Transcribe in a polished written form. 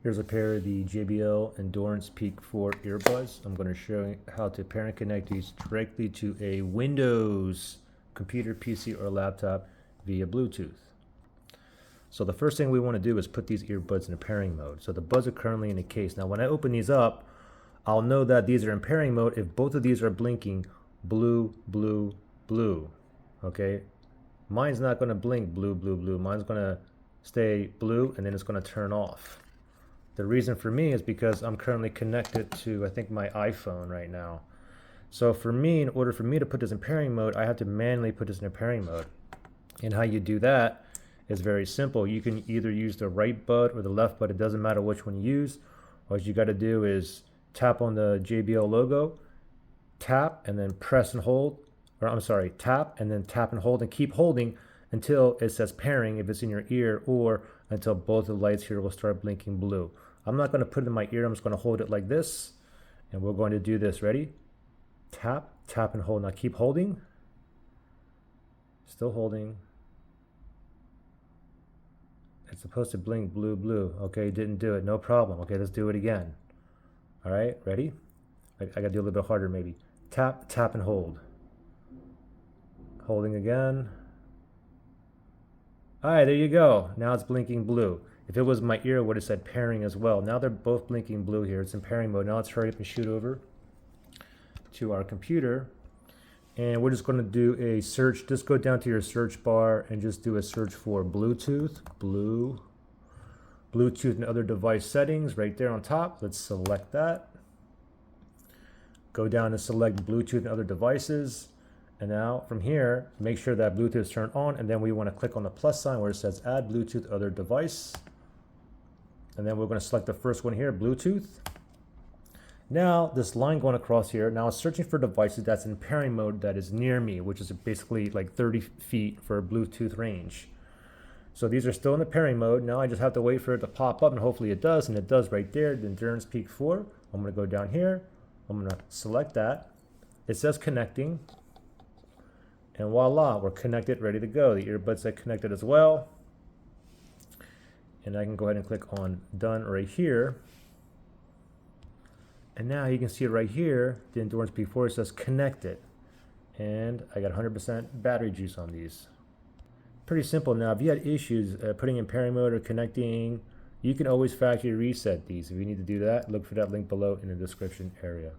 Here's a pair of the JBL Endurance Peak 4 earbuds. I'm going to show you how to pair and connect these directly to a Windows computer, PC, or laptop via Bluetooth. So the first thing we want to do is put these earbuds in a pairing mode. So the buds are currently in a case. Now when I open these up, I'll know that these are in pairing mode if both of these are blinking blue, blue, blue. Okay? Mine's not going to blink blue, blue, blue. Mine's going to stay blue and then it's going to turn off. The reason for me is because I'm currently connected to, I think, my iPhone right now. So for me, in order for me to put this in pairing mode, I have to manually put this in a pairing mode. And how you do that is very simple. You can either use the right bud or the left bud. It doesn't matter which one you use. What you got to do is tap on the JBL logo, tap and then press and hold, or I'm sorry, tap and then tap and hold and keep holding until it says pairing if it's in your ear, or until both the lights here will start blinking blue. I'm not going to put it in my ear. I'm just going to hold it like this, and we're going to do this. Ready? Tap, tap, and hold. Now keep holding. Still holding. It's supposed to blink blue, blue. Okay, didn't do it. No problem. Okay, let's do it again. All right, ready? I got to do a little bit harder maybe. Tap, tap, and hold. Holding again. All right, there you go. Now it's blinking blue. If it was my ear, it would have said pairing as well. Now they're both blinking blue here. It's in pairing mode. Now let's hurry up and shoot over to our computer. And we're just going to do a search. Just go down to your search bar and just do a search for Bluetooth. Bluetooth and other device settings right there on top. Let's select that. Go down and select Bluetooth and other devices. And now from here, make sure that Bluetooth is turned on, and then we want to click on the plus sign where it says add Bluetooth other device. And then we're going to select the first one here, Bluetooth. Now this line going across here, now it's searching for devices that's in pairing mode that is near me, which is basically like 30 feet for a Bluetooth range. So these are still in the pairing mode. Now I just have to wait for it to pop up, and hopefully it does, and it does right there, the Endurance Peak 4. I'm going to go down here. I'm going to select that. It says connecting. And voila, we're connected, ready to go. The earbuds are connected as well. And I can go ahead and click on done right here. And now you can see right here, the Endurance Peak 4 says connected. And I got 100% battery juice on these. Pretty simple. Now, if you had issues putting in pairing mode or connecting, you can always factory reset these. If you need to do that, look for that link below in the description area.